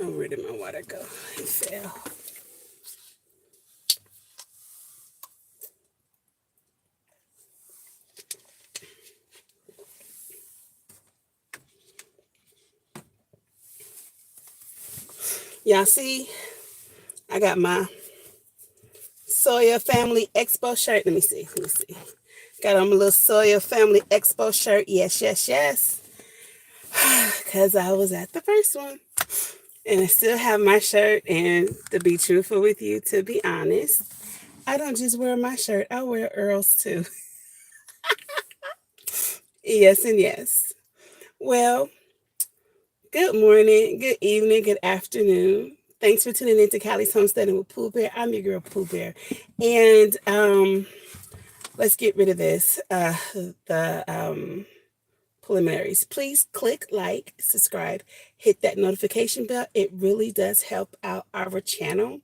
Oh, where did my water go? It fell. Y'all see, I got my Sawyer Family Expo shirt. Let me see. Let me see. Got on my little Sawyer Family Expo shirt. Yes, yes, yes. Because I was at the first one. And I still have my shirt. And to be truthful with you, to be honest, I don't just wear my shirt, I wear Earl's too. Yes, and yes. Well, good morning, good evening, good afternoon. Thanks for tuning in to Callie's Homesteading with Pooh Bear. I'm your girl, Pooh Bear. And let's get rid of this. The preliminaries. Please click like, subscribe, hit that notification bell. It really does help out our channel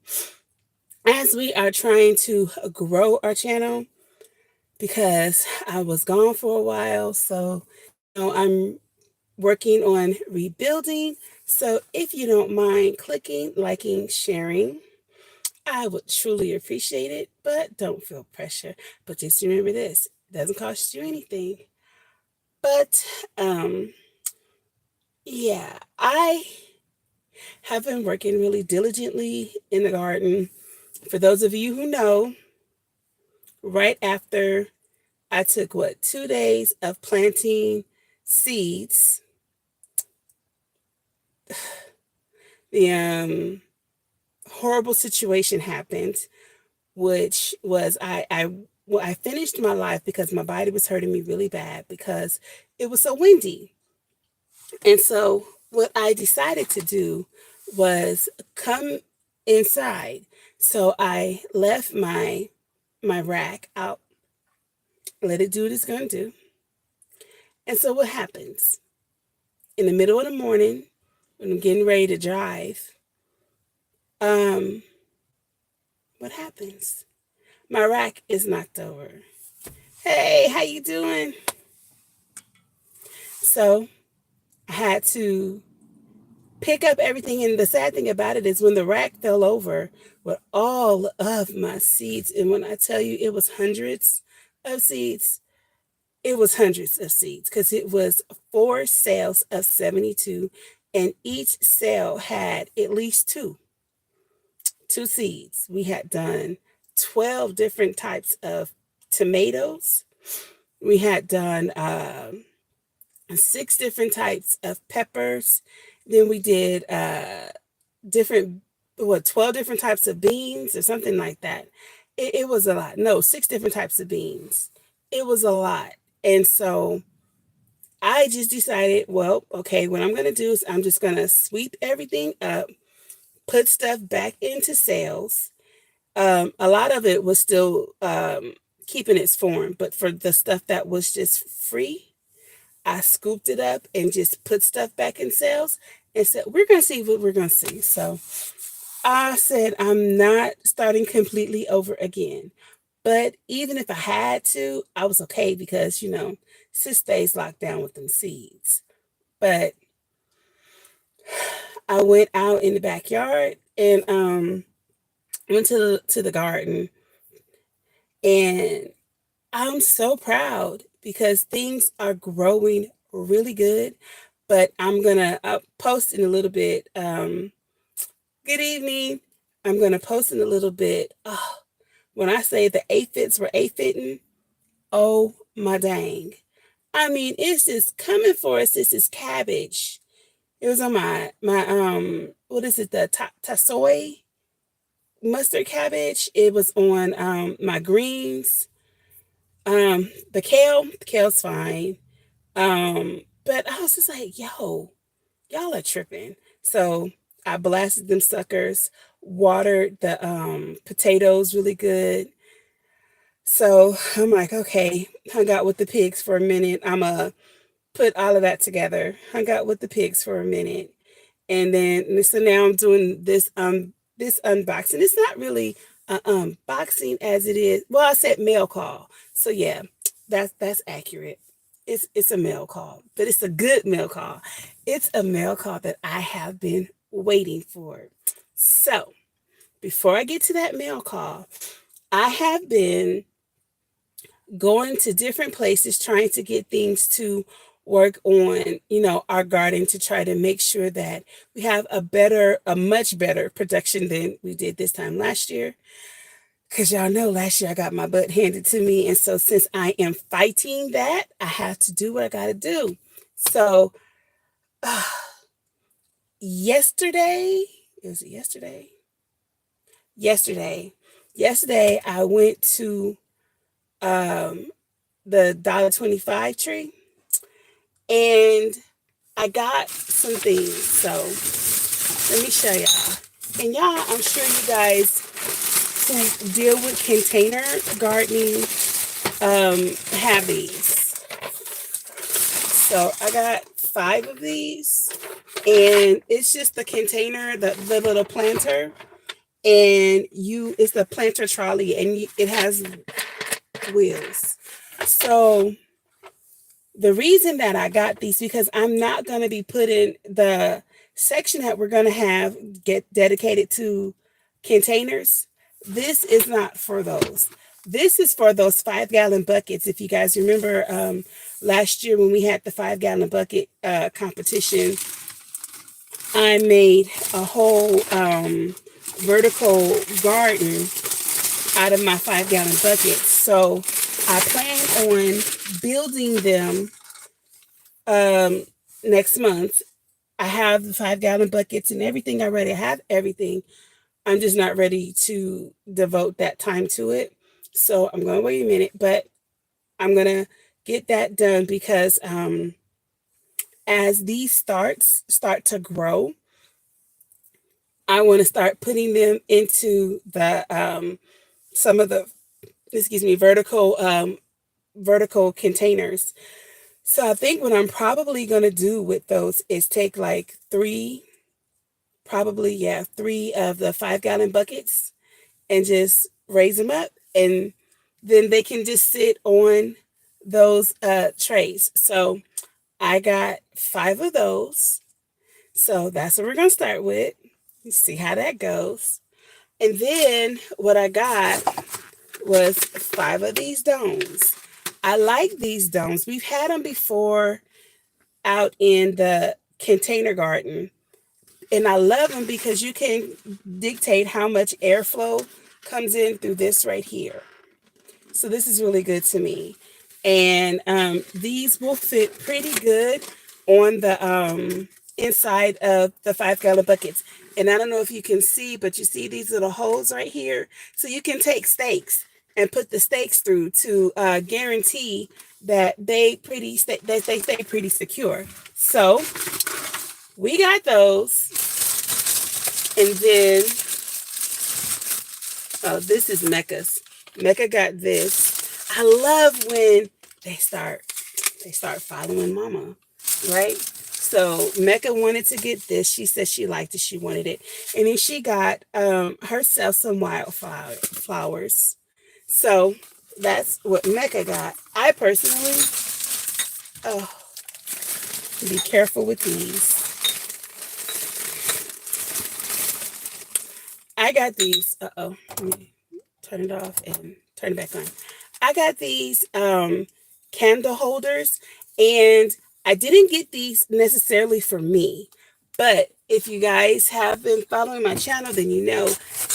as we are trying to grow our channel because I was gone for a while. So, I'm working on rebuilding. So, if you don't mind clicking, liking, sharing, I would truly appreciate it, but don't feel pressure. But just remember this, it doesn't cost you anything. But yeah, I have been working really diligently in the garden. For those of you who know, right after I took 2 days of planting seeds, the horrible situation happened, which was I finished my life because my body was hurting me really bad because it was so windy. And so what I decided to do was come inside. So I left my rack out, let it do what it's gonna do. And so what happens? In the middle of the morning, when I'm getting ready to drive, um, what happens? My rack is knocked over. Hey, how you doing? So I had to pick up everything. And the sad thing about it is when the rack fell over with all of my seeds, and when I tell you it was hundreds of seeds, it was hundreds of seeds because it was 4 sales of 72, and each sale had at least two seeds. We had done 12 different types of tomatoes. We had done 6 different types of peppers. Then we did different, 12 different types of beans or something like that. It was a lot. No, 6 different types of beans. It was a lot. And so I just decided, well, okay, what I'm going to do is I'm just going to sweep everything up, put stuff back into sales. A lot of it was still keeping its form, but for the stuff that was just free, I scooped it up and just put stuff back in sales and said, we're going to see what we're going to see. So I said, I'm not starting completely over again. But even if I had to, I was okay because, sis stays locked down with them seeds. But I went out in the backyard and went to the garden, and I'm so proud because things are growing really good. But I'm gonna post in a little bit. Good evening. I'm gonna post in a little bit. Oh, when I say the aphids were aphiding, oh my dang! I mean, it's just coming for us. This is cabbage. It was on my what is it, the tassoy mustard cabbage. It was on my greens. The kale's fine. But I was just like, yo, y'all are tripping. So I blasted them suckers, watered the potatoes really good. So I'm like, okay, hung out with the pigs for a minute. I'ma put all of that together. Hung out with the pigs for a minute. And then so now I'm doing this unboxing. It's not really an unboxing as it is. Well, I said mail call. So yeah, that's accurate. It's a mail call, but it's a good mail call. It's a mail call that I have been waiting for it. So before I get to that mail call, I have been going to different places trying to get things to work on, our garden to try to make sure that we have a much better production than we did this time last year. Because y'all know last year I got my butt handed to me. And so since I am fighting that, I have to do what I got to do. So yesterday, was it yesterday? Yesterday, I went to the $1.25 tree and I got some things. So let me show y'all. And y'all, I'm sure you guys who deal with container gardening have these. So I got 5 of these, and it's just the container, the little planter, and it's the planter trolley, and it has wheels. So the reason that I got these, because I'm not going to be putting the section that we're going to have get dedicated to containers. This is not for those. This is for those 5-gallon buckets. If you guys remember last year when we had the 5-gallon bucket competition, I made a whole vertical garden out of my 5-gallon buckets. So I plan on building them next month. I have the 5-gallon buckets and everything already. I have everything. I'm just not ready to devote that time to it. So I'm going to wait a minute, but I'm going to get that done because as these start to grow, I want to start putting them into the some of the vertical containers. So I think what I'm probably going to do with those is take like 3 of the 5-gallon buckets and just raise them up, and then they can just sit on those trays. So I got 5 of those. So that's what we're going to start with. Let's see how that goes. And then what I got was 5 of these domes. I like these domes. We've had them before out in the container garden. And I love them because you can dictate how much airflow comes in through this right here. So this is really good to me. And these will fit pretty good on the inside of the 5-gallon buckets. And I don't know if you can see, but you see these little holes right here. So you can take stakes and put the stakes through to guarantee that they stay pretty secure. So we got those. And then, this is Mecca's. Mecca got this. I love when they start following mama, right? So Mecca wanted to get this. She said she liked it. She wanted it. And then she got herself some wildflowers. So that's what Mecca got. I personally, be careful with these. I got these. Let me turn it off and turn it back on. I got these candle holders, and I didn't get these necessarily for me, but if you guys have been following my channel, then you know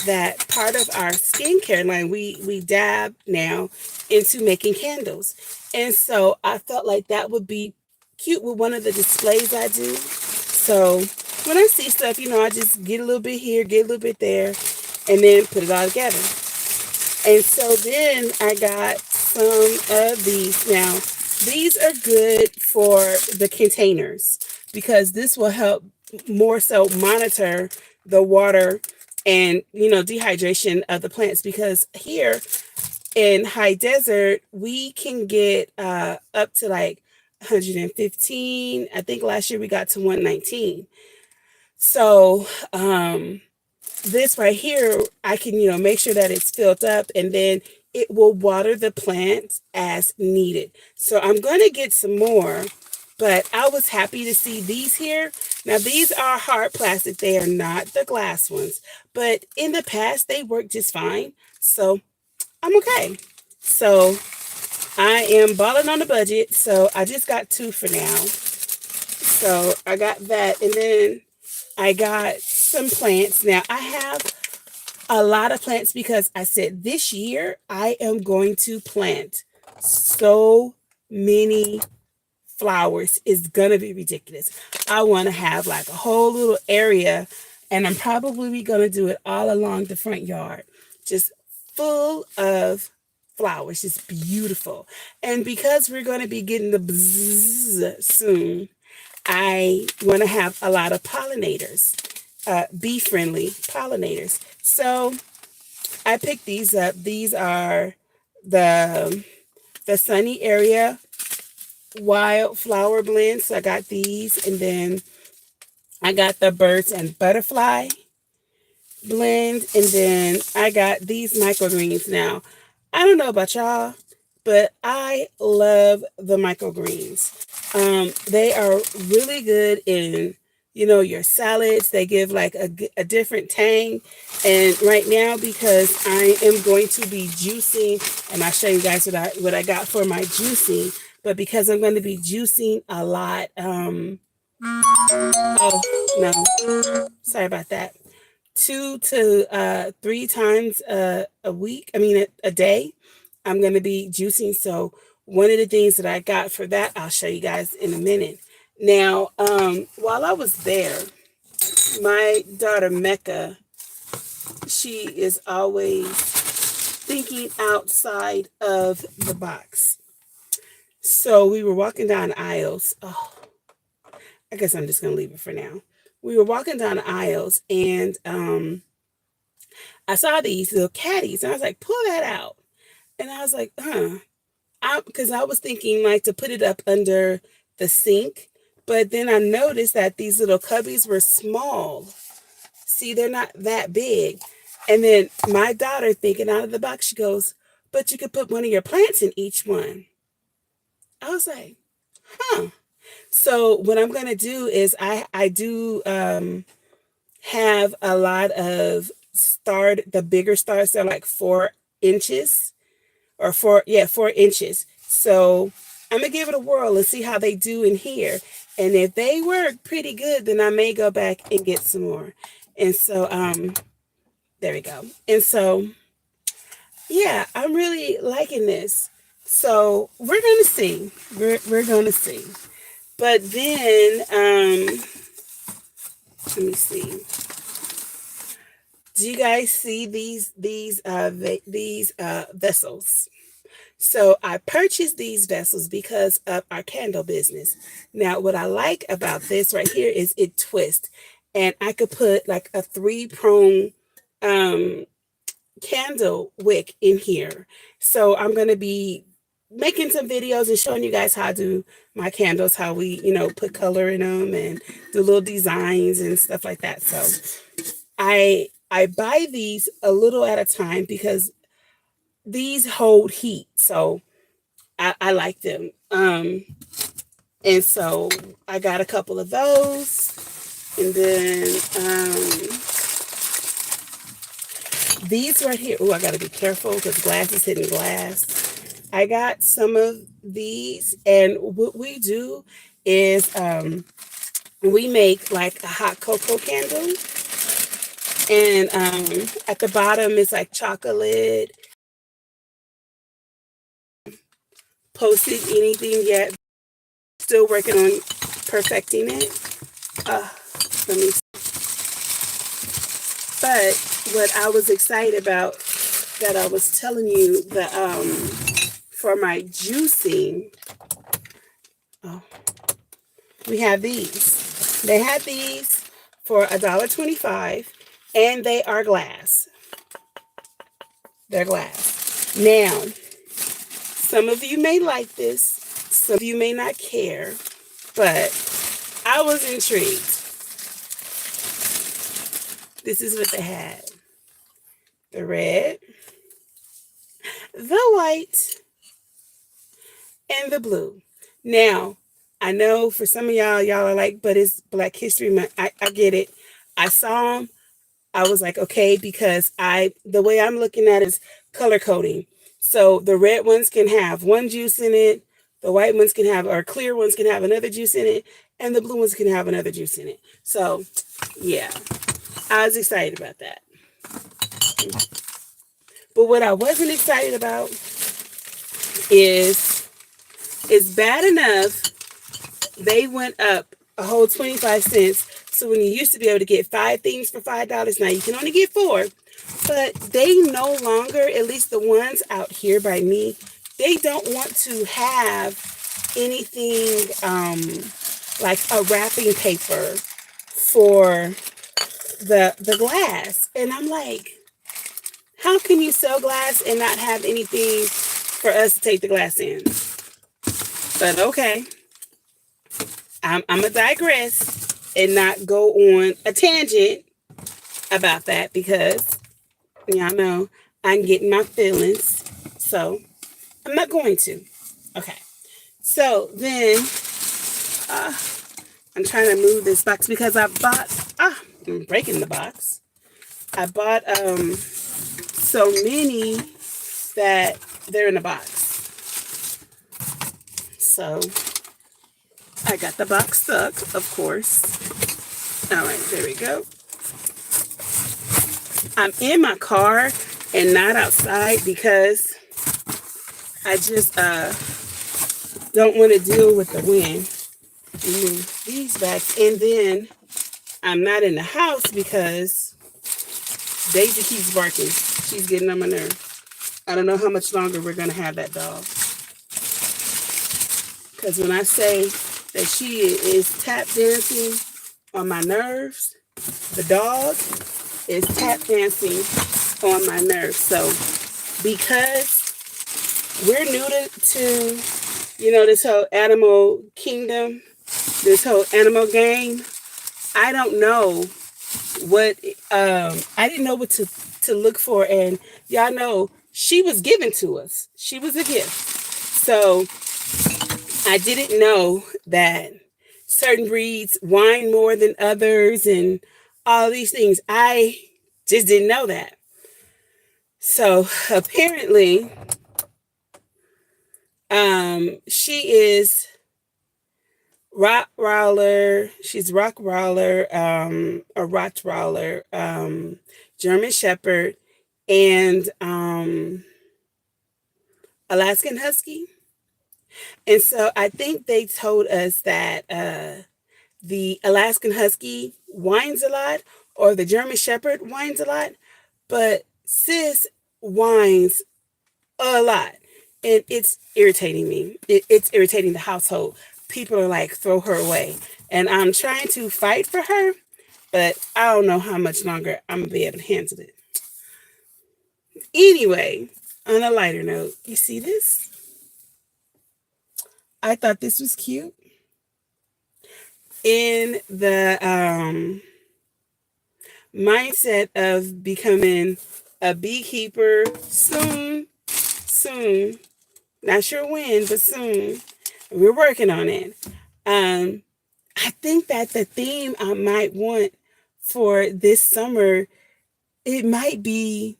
that part of our skincare line, we dab now into making candles. And so I felt like that would be cute with one of the displays I do. So when I see stuff, I just get a little bit here, get a little bit there, and then put it all together. And so then I got some of these. Now, these are good for the containers because this will help more so monitor the water and, dehydration of the plants, because here in high desert, we can get up to like 115. I think last year we got to 119. So this right here, I can, make sure that it's filled up, and then it will water the plants as needed. So I'm going to get some more, but I was happy to see these here Now, these are hard plastic. They are not the glass ones, but in the past, they worked just fine. So I'm okay. So I am balling on the budget. So I just got two for now. So I got that. And then I got some plants. Now I have a lot of plants because I said this year I am going to plant so many flowers. It's gonna be ridiculous. I want to have like a whole little area, and I'm probably gonna do it all along the front yard, just full of flowers, just beautiful. And because we're gonna be getting the bzzz soon, I want to have a lot of pollinators, bee friendly pollinators. So I picked these up. These are the sunny area wildflower blends. So I got these, and then I got the birds and butterfly blend, and then I got these microgreens. Now, I don't know about y'all, but I love the microgreens. They are really good in, your salads. They give like a different tang. And right now, because I am going to be juicing, and I'll show you guys what I got for my juicing. But because I'm going to be juicing a lot, oh no, sorry about that. 2 to 3 times a week. I mean, a day. I'm going to be juicing. So one of the things that I got for that, I'll show you guys in a minute. Now, while I was there, my daughter Mecca, she is always thinking outside of the box. So we were walking down aisles. Oh, I guess I'm just going to leave it for now. We were walking down the aisles, and I saw these little caddies, and I was like, pull that out. And I was like, because I was thinking like to put it up under the sink. But then I noticed that these little cubbies were small. See, they're not that big. And then my daughter, thinking out of the box, she goes, but you could put one of your plants in each one. I was like, huh. So what I'm going to do is I do have a lot of the bigger stars. They're like 4 inches or 4 inches. So I'm going to give it a whirl and see how they do in here. And if they work pretty good, then I may go back and get some more. And so, there we go. And so, yeah, I'm really liking this. So we're going to see. We're going to see. But then, let me see. Do you guys see these vessels? So I purchased these vessels because of our candle business. Now, what I like about this right here is it twists, and I could put like a 3-prong candle wick in here. So I'm going to be making some videos and showing you guys how to do my candles, how we, put color in them and do little designs and stuff like that. So I buy these a little at a time because these hold heat. So I like them. And so I got a couple of those. And then these right here. Oh, I got to be careful because glass is hitting glass. I got some of these. And what we do is we make like a hot cocoa candle. And at the bottom is like chocolate. Posted anything yet. Still working on perfecting it. Let me see. But what I was excited about that I was telling you that for my juicing, we have these. They had these for $1.25, and they are glass. They're glass. Now, some of you may like this, some of you may not care, but I was intrigued. This is what they had. The red, the white, and the blue. Now, I know for some of y'all are like, but it's Black History Month. I get it. I saw them. I was like, okay, because the way I'm looking at it is color coding. So the red ones can have one juice in it, the white ones can have, or clear ones can have another juice in it, and the blue ones can have another juice in it. So yeah, I was excited about that. But what I wasn't excited about is it's bad enough they went up a whole 25 cents. So when you used to be able to get 5 things for $5, now you can only get 4. But they no longer, at least the ones out here by me, they don't want to have anything like a wrapping paper for the glass. And I'm like, how can you sell glass and not have anything for us to take the glass in? But okay, I'm going to digress and not go on a tangent about that because y'all know I'm getting my feelings. So I'm not going to. Okay. So then I'm trying to move this box because I bought, I'm breaking the box. I bought so many that they're in a box. So I got the box stuck, of course. All right, there we go. I'm in my car and not outside because I just don't want to deal with the wind. Move these back, and then I'm not in the house because Daisy keeps barking. She's getting on my nerve. I don't know how much longer we're gonna have that dog. Because when I say that she is tap dancing on my nerves, the dog is tap dancing on my nerves. So because we're new to this whole animal kingdom, this whole animal game, I don't know what I didn't know what to look for. And y'all know she was given to us. She was a gift. So I didn't know that certain breeds whine more than others and all these things. I just didn't know that. So apparently, she is Rottweiler. She's Rottweiler, a Rottweiler, German Shepherd, and Alaskan Husky. And so I think they told us that the Alaskan Husky whines a lot, or the German Shepherd whines a lot, but sis whines a lot. And it's irritating me. It's irritating the household. People are like, throw her away. And I'm trying to fight for her, but I don't know how much longer I'm going to be able to handle it. Anyway, on a lighter note, you see this? I thought this was cute. In the mindset of becoming a beekeeper soon, not sure when, but soon, we're working on it. I think that the theme I might want for this summer, it might be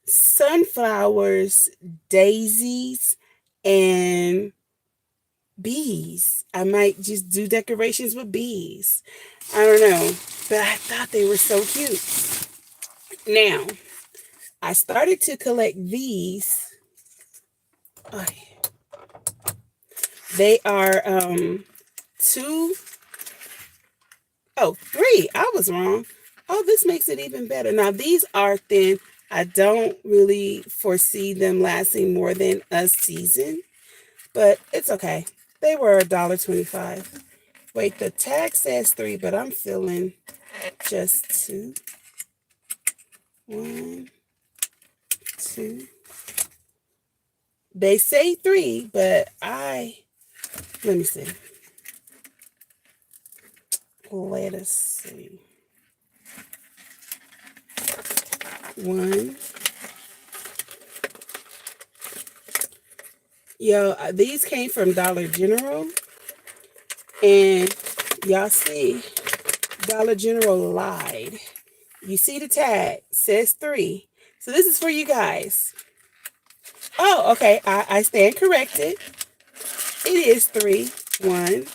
sunflowers, daisies, and bees. I might just do decorations with bees. I don't know, but I thought they were so cute. Now, I started to collect these. Oh, yeah. They are 3. I was wrong. Oh, this makes it even better. Now, these are thin. I don't really foresee them lasting more than a season, but it's okay. They were $1.25. Wait, the tag says 3, but I'm feeling just 2. 1, 2. They say 3, but let me see. Let us see. 1. Yo, these came from Dollar General. And y'all see, Dollar General lied. You see the tag, says 3. So this is for you guys. Oh, okay. I stand corrected. It is 3. 1,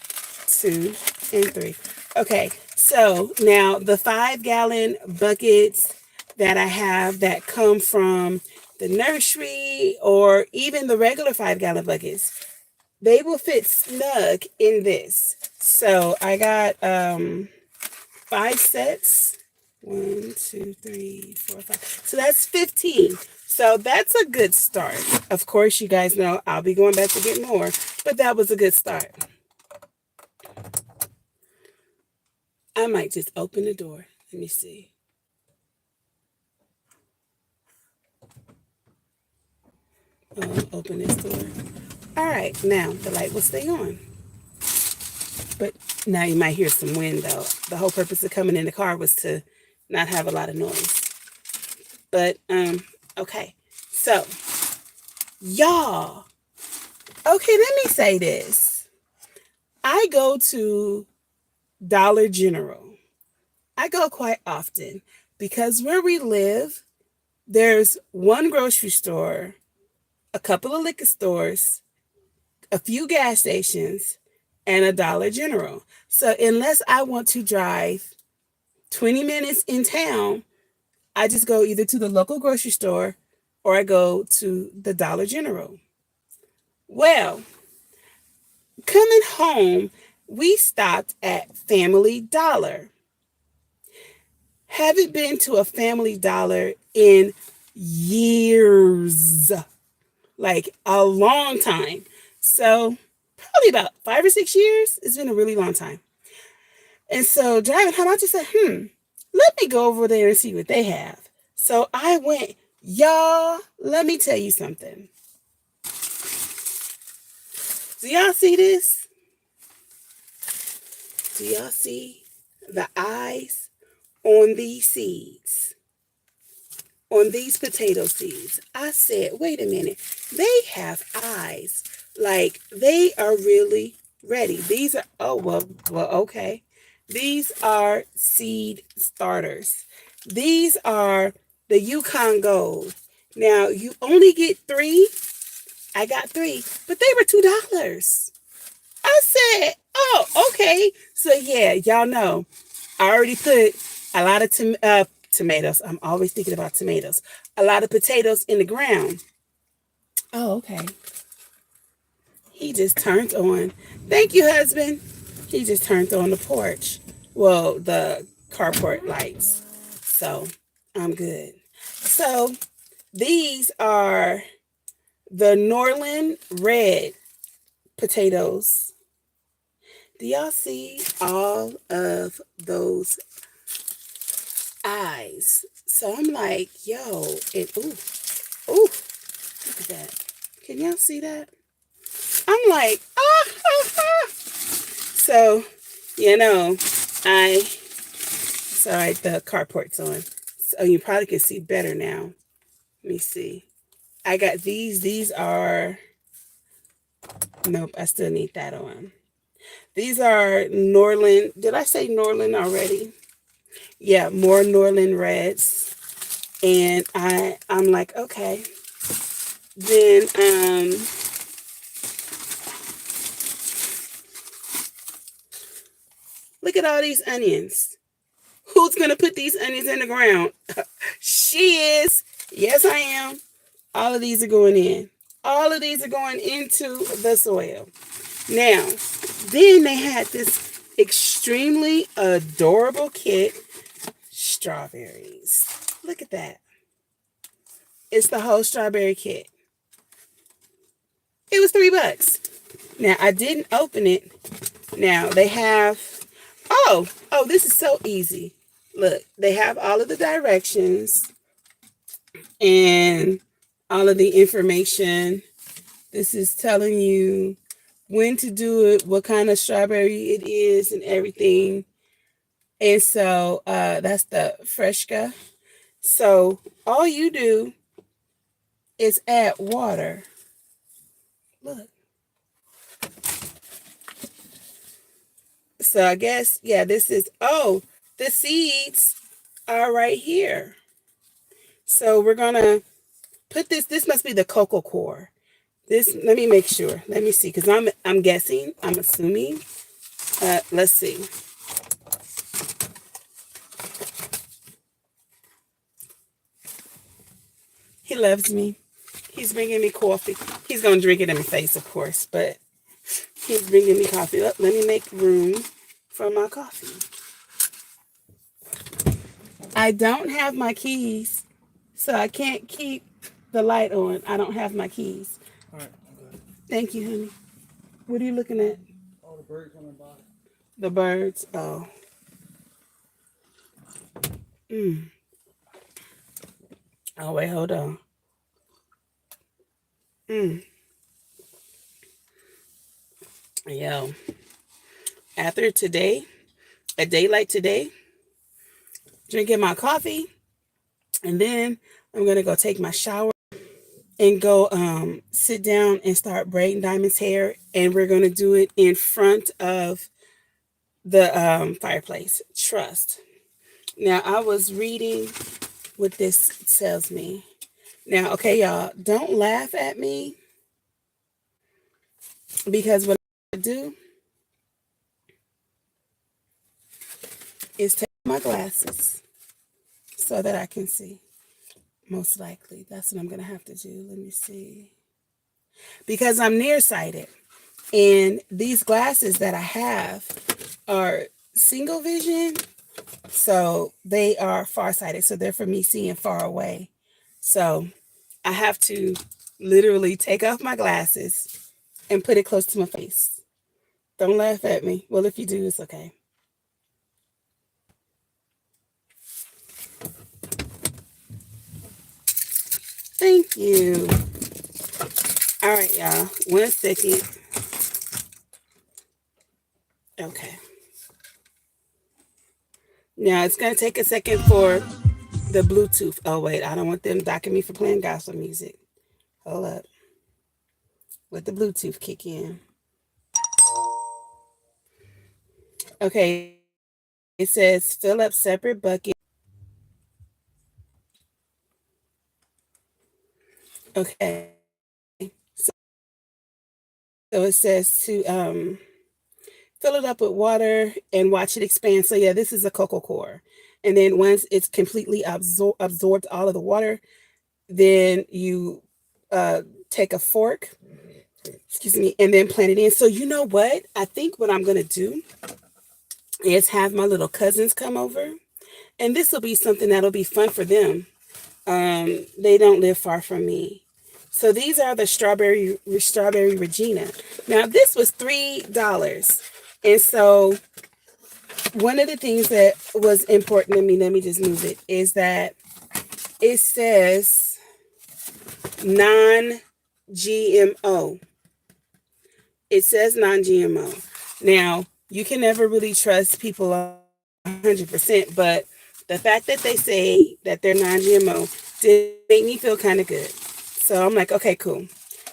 2, and 3. Okay. So now the 5-gallon buckets that I have that come from the nursery or even the regular 5-gallon buckets, they will fit snug in this. So I got 5 sets. 1, 2, 3, 4, 5. So that's 15. So that's a good start. Of course, you guys know I'll be going back to get more, but that was a good start. I might just open the door. Let me see. Open this door. All right, now the light will stay on. But now you might hear some wind though. The whole purpose of coming in the car was to not have a lot of noise. But okay. So y'all, okay, let me say this. I go to Dollar General. I go quite often because where we live, there's one grocery store, a couple of liquor stores, a few gas stations, and a Dollar General. So unless I want to drive 20 minutes in town, I just go either to the local grocery store or I go to the Dollar General. Well, coming home, we stopped at Family Dollar. Haven't been to a Family Dollar in years, like a long time. So probably about 5 or 6 years. It's been a really long time. And so driving home, I just said, let me go over there and see what they have. So I went, y'all, let me tell you something. Do y'all see this? Do y'all see the eyes on these seeds? On these potato seeds? I said, wait a minute. They have eyes. Like they are really ready. These are, okay. These are seed starters. These are the Yukon Gold. Now you only get 3. I got 3, but they were $2. I said, oh, okay. So yeah, y'all know I already put a lot of tomatoes. I'm always thinking about tomatoes. A lot of potatoes in the ground. Oh, okay. He just turned on. Thank you, husband. He just turned on the porch. Well, the carport lights. So I'm good. So these are the Norland red potatoes. Do y'all see all of those eyes? So I'm like, yo, and ooh, look at that. Can y'all see that? I'm like, So, sorry, the carport's on. So you probably can see better now. Let me see. I got these. These are, nope, I still need that on. These are Norland. Did I say Norland already? Yeah, more Norland Reds. And I'm like, okay. Then look at all these onions. Who's gonna put these onions in the ground? She is. Yes, I am. All of these are going in. All of these are going into the soil. Now, then they had this extremely adorable kit, strawberries. Look at that. It's the whole strawberry kit. It was $3. Now, I didn't open it. Now, they have, oh, this is so easy. Look, they have all of the directions and all of the information. This is telling you when to do it, what kind of strawberry it is, and everything. And so that's the Freshka. So all you do is add water. Look. So I guess, yeah, this is, oh, the seeds are right here. So we're going to put this must be the cocoa core. This, let me make sure. Let me see, because I'm guessing, I'm assuming. Let's see. He loves me. He's bringing me coffee. He's going to drink it in my face, of course, but he's bringing me coffee. Let me make room for my coffee. I don't have my keys, so I can't keep the light on. I don't have my keys. All right, I'm good. Thank you, honey. What are you looking at? Oh, the birds on the bottom. The birds. Oh. Oh, wait, hold on. Yo. After today, a day like today, drinking my coffee, and then I'm going to go take my shower and go sit down and start braiding Diamond's hair, and we're going to do it in front of the fireplace. Trust. Now, I was reading what this tells me. Now, okay, y'all, don't laugh at me, because what I do is take my glasses so that I can see. Most likely. That's what I'm going to have to do. Let me see. Because I'm nearsighted. And these glasses that I have are single vision. So they are farsighted. So they're for me seeing far away. So I have to literally take off my glasses and put it close to my face. Don't laugh at me. Well, if you do, it's okay. Thank you. All right, y'all. 1 second. Okay. Now it's going to take a second for the Bluetooth. Oh, wait. I don't want them docking me for playing gospel music. Hold up. Let the Bluetooth kick in. Okay. It says fill up separate bucket. Okay. So it says to fill it up with water and watch it expand. So yeah, this is a cocoa core. And then once it's completely absorbed all of the water, then you take a fork, excuse me, and then plant it in. So you know what? I think what I'm going to do is have my little cousins come over. And this will be something that'll be fun for them. They don't live far from me. So these are the strawberry Regina. Now this was $3. And so one of the things that was important to me, let me just move it, is that it says non-GMO. It says non-GMO. Now, you can never really trust people 100%, but the fact that they say that they're non-GMO did make me feel kind of good. So I'm like, okay, cool.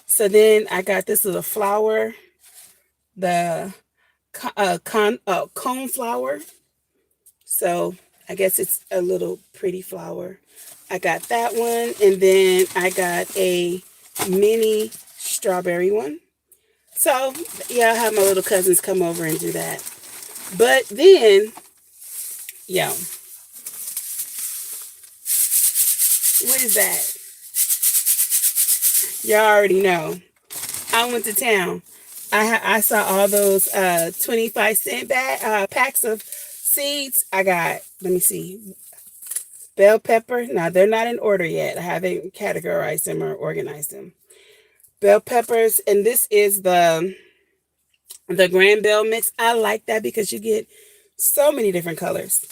So then I got this little flower, the cone flower. So I guess it's a little pretty flower. I got that one, and then I got a mini strawberry one. So yeah, I'll have my little cousins come over and do that. But then, yo, what is that? Y'all already know. I went to town. I saw all those 25-cent packs of seeds. I got, let me see, bell pepper. Now, they're not in order yet. I haven't categorized them or organized them. Bell peppers, and this is the Grand Bell mix. I like that because you get so many different colors.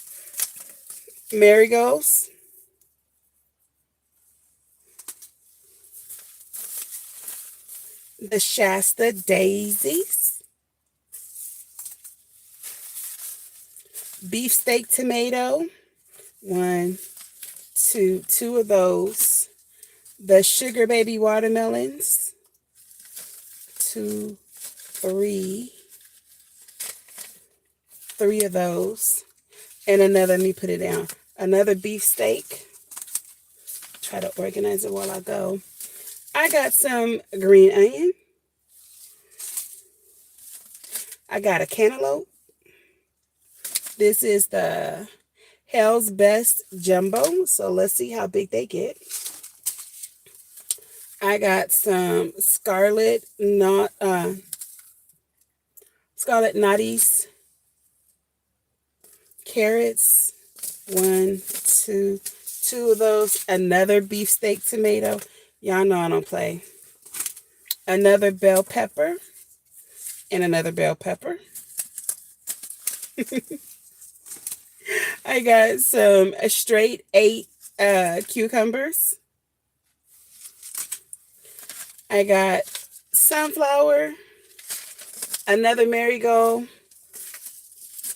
Marigolds. The Shasta daisies. Beefsteak tomato. Two of those. The sugar baby watermelons. 2, 3. 3 of those. And another, let me put it down. Another beef steak. Try to organize it while I go. I got some green onion. I got a cantaloupe. This is the Hell's Best Jumbo. So let's see how big they get. I got some scarlet natties, carrots. 1, 2, 2 of those. Another beefsteak tomato. Y'all know I don't play. Another bell pepper. And another bell pepper. I got some straight 8 cucumbers. I got sunflower, another marigold,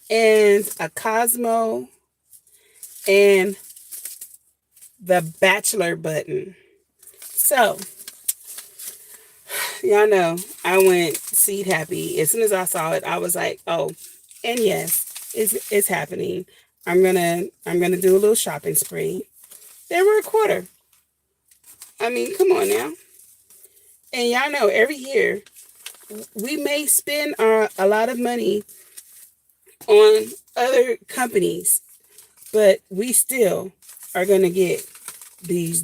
and a Cosmo, and the Bachelor button. So, y'all know I went seed happy. As soon as I saw it, I was like, oh, and yes, it's happening. I'm gonna do a little shopping spree. They were a quarter. I mean, come on now. And y'all know every year we may spend a lot of money on other companies, but we still are going to get these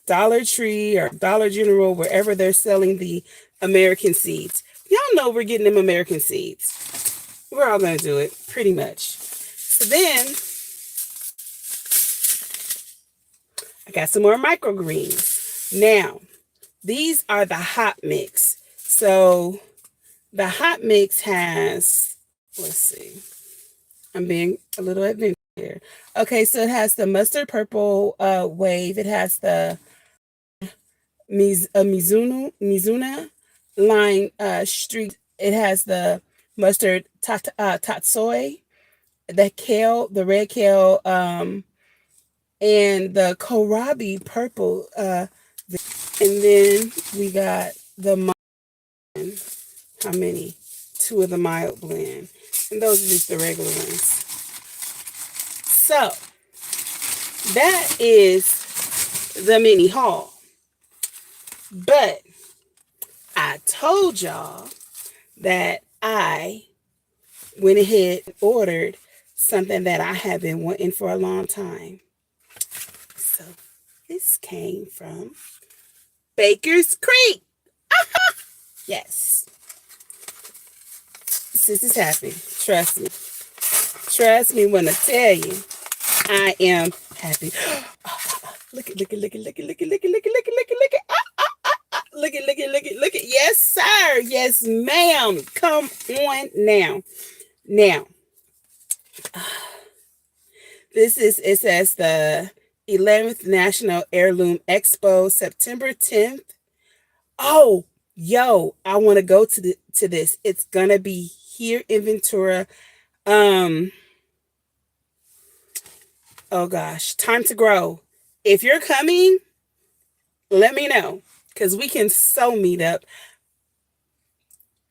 Dollar Tree or Dollar General, wherever they're selling the American seeds. Y'all know we're getting them American seeds. We're all going to do it, pretty much. So then, I got some more microgreens. Now, these are the hot mix. So the hot mix has, let's see, I'm being a little adventurous here. Okay, so it has the mustard purple wave. It has the Mizuna line streak. It has the mustard tatsoi, the kale, the red kale, and the kohlrabi purple. And then we got the mild. How many? 2 of the mild blend. And those are just the regular ones. So, that is the mini haul. But I told y'all that I went ahead and ordered something that I have been wanting for a long time. So, this came from Baker's Creek. Yes. Sis is happy. Trust me. Trust me when I tell you, I am happy. Look it. Look it. Yes, sir. Yes, ma'am. Come on now. Now, it says the 11th National Heirloom Expo, September 10th. Oh, yo, I want to go to this. It's gonna be here in Ventura. Oh gosh, Time to Grow. If you're coming, let me know, because we can so meet up.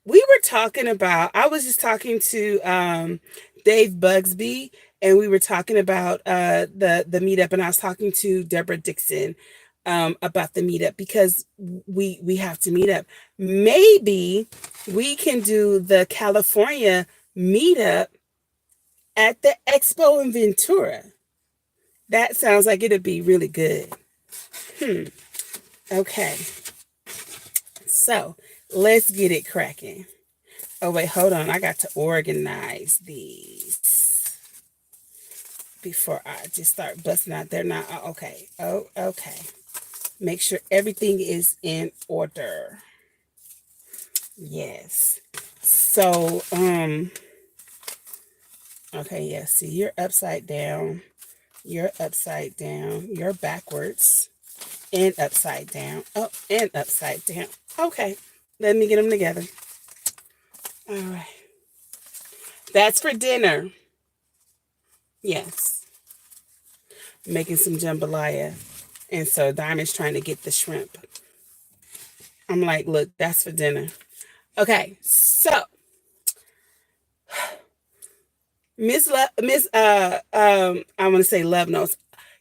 We were talking about, I was just talking to Dave Bugsby, and we were talking about the meetup, and I was talking to Deborah Dixon about the meetup, because we have to meet up. Maybe we can do the California meetup at the expo in Ventura. That sounds like it'd be really good. Okay. So let's get it cracking. Oh wait, hold on. I got to organize these before I just start busting out. They're not okay. Oh, okay. Make sure everything is in order. Yes. So, okay, yeah, see, you're upside down. You're upside down. You're backwards. And upside down. Oh, and upside down. Okay. Let me get them together. All right. That's for dinner. Yes. Making some jambalaya. And so Diamond's trying to get the shrimp. I'm like, look, that's for dinner. Okay, so I want to say Love Notes.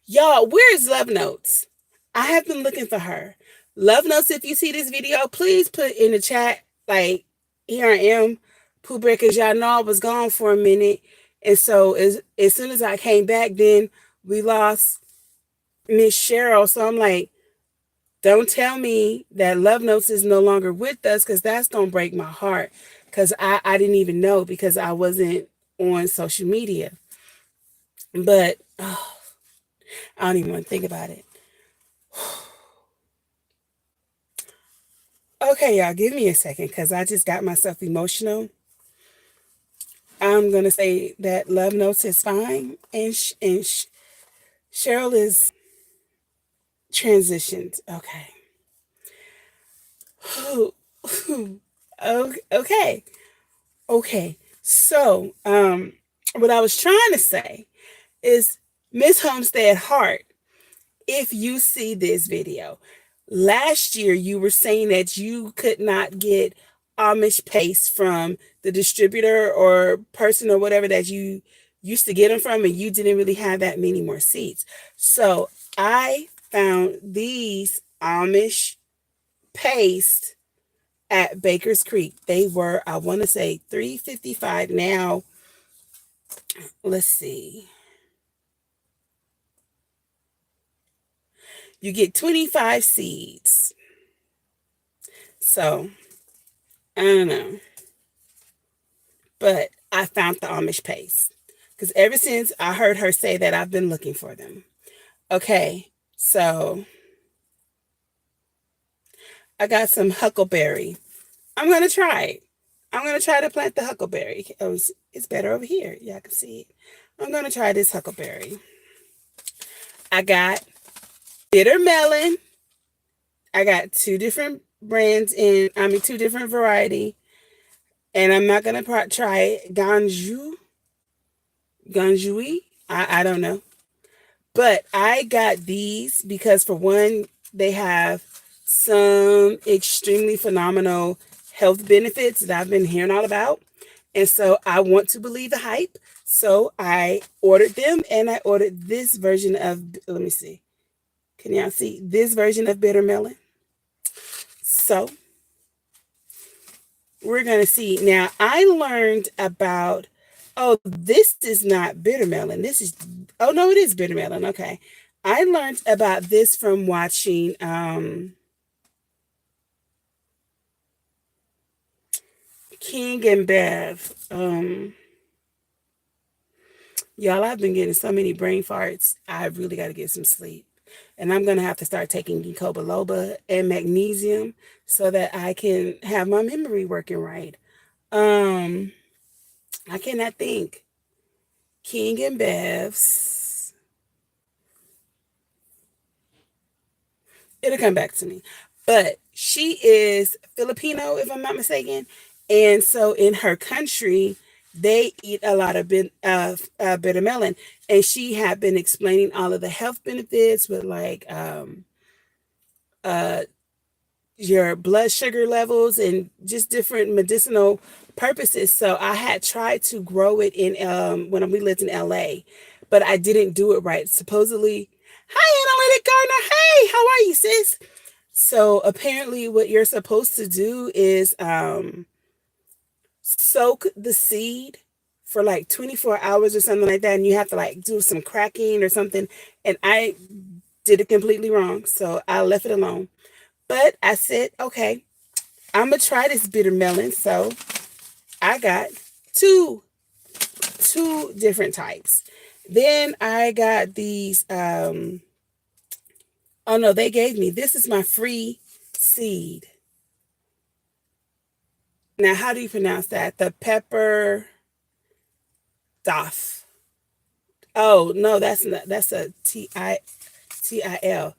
Y'all, where is Love Notes? I have been looking for her. Love Notes, if you see this video, please put in the chat, like, here I am, Pooh Bear, because y'all know I was gone for a minute. And so as soon as I came back, then we lost Miss Cheryl. So I'm like, don't tell me that Love Notes is no longer with us, because that's going to break my heart. Because I didn't even know, because I wasn't on social media. But oh, I don't even want to think about it. Okay, y'all, give me a second, because I just got myself emotional. I'm going to say that Love Notes is fine, and Cheryl is transitioned. Okay. Okay. Okay. So, what I was trying to say is, Miss Homestead Heart, if you see this video, last year you were saying that you could not get Amish paste from the distributor or person or whatever that you used to get them from, and you didn't really have that many more seeds. So I found these Amish paste at Baker's Creek. They were, I want to say, $3.55 now. Let's see. You get 25 seeds. So, I don't know. But I found the Amish paste. Because ever since I heard her say that, I've been looking for them. Okay, so I got some huckleberry. I'm going to try it. I'm going to try to plant the huckleberry. Oh, it's better over here. Y'all can see it. I'm going to try this huckleberry. I got bitter melon. I got two different brands two different variety. And I'm not going to try it. Ganjui. I don't know. But I got these because, for one, they have some extremely phenomenal health benefits that I've been hearing all about. And so I want to believe the hype. So I ordered them, and I ordered this version of, let me see. Can y'all see this version of bitter melon? So we're going to see. Now, I learned about, oh, this is not bitter melon. This is, oh, no, it is bitter melon. Okay. I learned about this from watching King and Bev. Y'all, I've been getting so many brain farts. I really got to get some sleep. And I'm going to have to start taking ginkgo biloba and magnesium so that I can have my memory working right. I cannot think. King and Bev's. It'll come back to me. But she is Filipino, if I'm not mistaken. And so in her country, they eat a lot of bitter melon. And she had been explaining all of the health benefits with, like, your blood sugar levels and just different medicinal purposes. So I had tried to grow it in when we lived in LA, but I didn't do it right. Supposedly, hi, Analytic Gardener. Hey, how are you, sis? So apparently what you're supposed to do is soak the seed for like 24 hours or something like that. And you have to, like, do some cracking or something. And I did it completely wrong. So I left it alone. But I said, okay, I'm going to try this bitter melon. So I got two different types. Then I got these, oh no, they gave me, this is my free seed. Now, how do you pronounce that? The pepper doff. Oh, no, that's not, that's a T-I-L.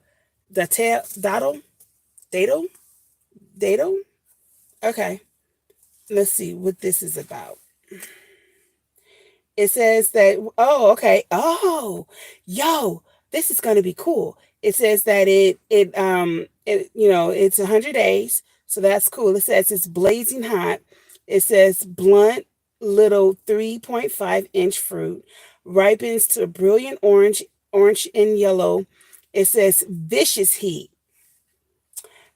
Datel? Datel? Okay. Let's see what this is about. It says that, oh, okay. Oh, yo, this is going to be cool. It says that it's 100 days. So that's cool. It says it's blazing hot. It says blunt little 3.5-inch fruit, ripens to brilliant orange and yellow. It says vicious heat.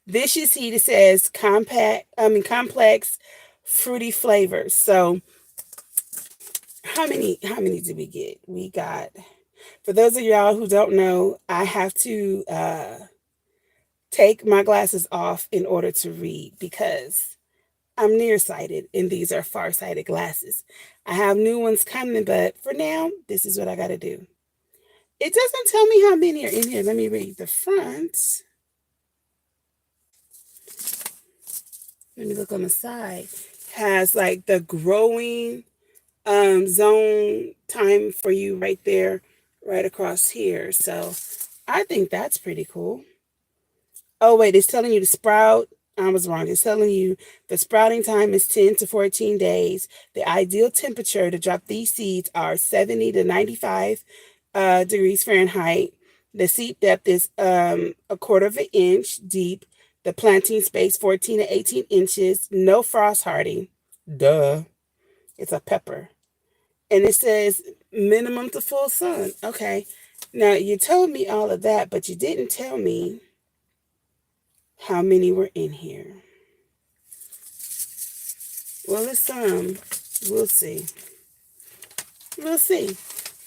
Vicious heat. It says complex fruity flavors. So how many did we get? We got, for those of y'all who don't know, I have to take my glasses off in order to read because I'm nearsighted and these are farsighted glasses. I have new ones coming, but for now, this is what I got to do. It doesn't tell me how many are in here. Let me read the front. Let me look on the side. Has like the growing zone time for you right there, right across here. So I think that's pretty cool. Oh, wait, it's telling you to sprout. I was wrong. It's telling you the sprouting time is 10 to 14 days. The ideal temperature to drop these seeds are 70 to 95 degrees Fahrenheit. The seed depth is a quarter of an inch deep. The planting space 14 to 18 inches. No frost hardy. Duh. It's a pepper. And it says minimum to full sun. Okay. Now, you told me all of that, but you didn't tell me how many were in here. Well, it's some. We'll see. We'll see.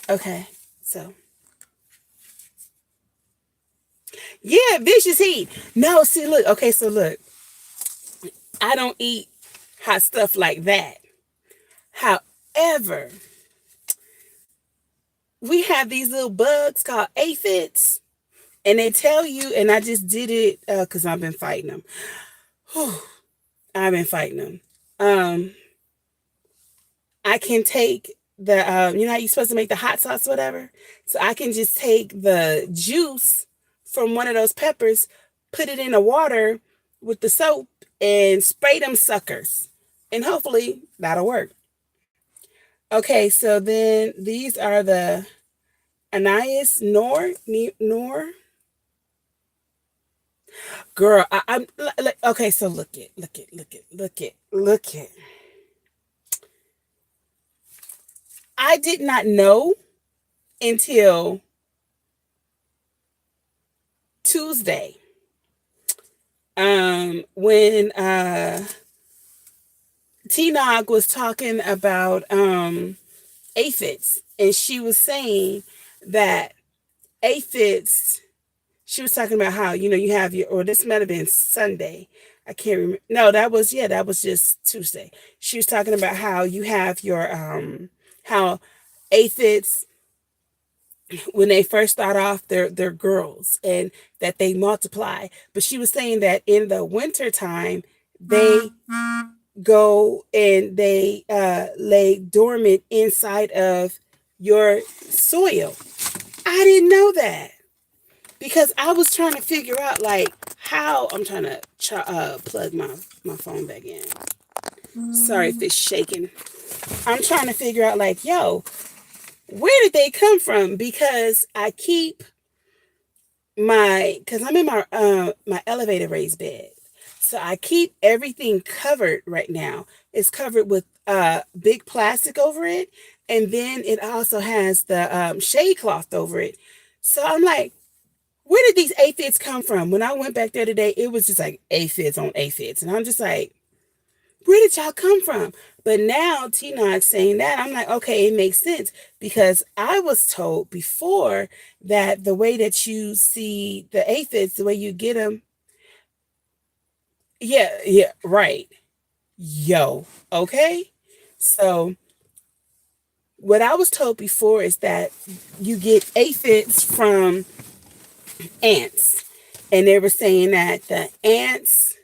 Okay. So. Yeah, vicious heat. No, see, look. Okay, so look. I don't eat hot stuff like that. However, we have these little bugs called aphids, and they tell you, and I just did it because I've been fighting them. I've been fighting them. I can take the, you know how you're supposed to make the hot sauce, whatever? So I can just take the juice from one of those peppers, put it in the water with the soap, and spray them suckers. And hopefully that'll work. Okay, so then these are the anise nor. Girl, I'm okay. So look it. I did not know until Tuesday, when T-Nog was talking about aphids, and she was saying that aphids. She was talking about how, you have your, or this might have been Sunday. I can't remember. No, that was just Tuesday. She was talking about how you have your, how aphids, when they first start off, they're girls and that they multiply. But she was saying that in the winter time, they go and they lay dormant inside of your soil. I didn't know that. Because I was trying to figure out, like, how I'm trying to plug my phone back in. Sorry if it's shaking. I'm trying to figure out, like, yo, where did they come from? Because I keep because I'm in my elevator raised bed. So I keep everything covered right now. It's covered with big plastic over it. And then it also has the shade cloth over it. So I'm like, where did these aphids come from? When I went back there today, it was just like aphids on aphids. And I'm just like, where did y'all come from? But now T-Nog's saying that. I'm like, okay, it makes sense. Because I was told before that the way that you see the aphids, the way you get them. Yeah, right. Yo, okay? So what I was told before is that you get aphids from ants, and they were saying that the ants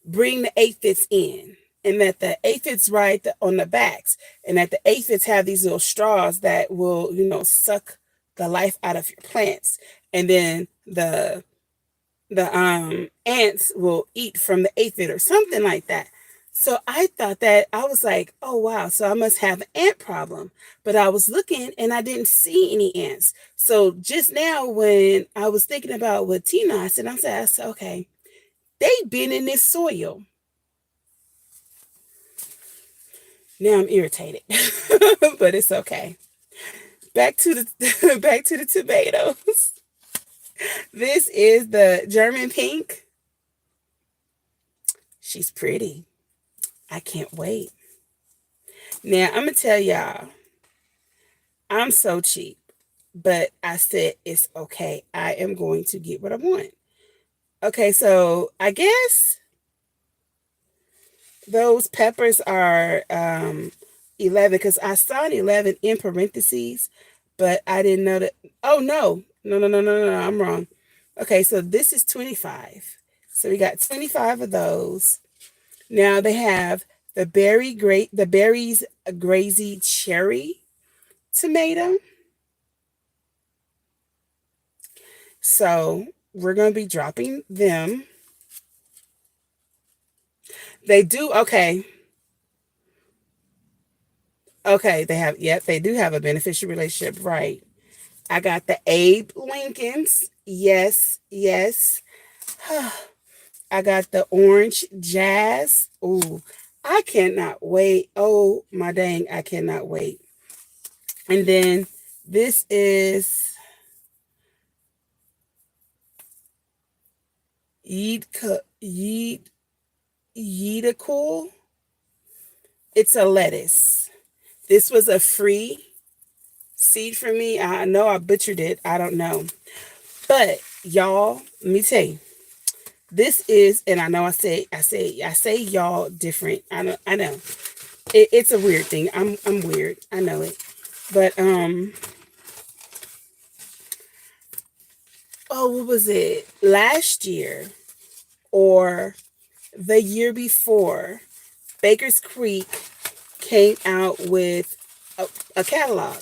bring the aphids in, and that the aphids ride on the backs, and that the aphids have these little straws that will, suck the life out of your plants, and then the ants will eat from the aphid or something like that. So I thought that, I was like, oh, wow. So I must have an ant problem. But I was looking and I didn't see any ants. So just now when I was thinking about what Tina said, I said, okay, they've been in this soil. Now I'm irritated, but it's okay. Back to the back to the tomatoes. This is the German pink. She's pretty. I can't wait. Now I'm gonna tell y'all, I'm so cheap, but I said it's okay. I am going to get what I want. Okay, so I guess those peppers are 11 because I saw an 11 in parentheses, but I didn't know that. Oh, no. No, no, no, no, no, no. I'm wrong. Okay, so this is 25. So we got 25 of those. Now they have the berries grazy cherry tomato. So we're going to be dropping them. They do, okay. Okay, they have, yep, they do have a beneficial relationship, right? I got the Abe Lincolns. Yes, yes. I got the orange jazz. Ooh, I cannot wait. Oh, my dang, I cannot wait. And then this is Yeet Cool. It's a lettuce. This was a free seed for me. I know I butchered it. I don't know. But y'all, let me tell you. This is, and I know I say y'all different. I know. It's a weird thing. I'm weird. I know it. But oh, what was it? Last year or the year before, Baker's Creek came out with a catalog.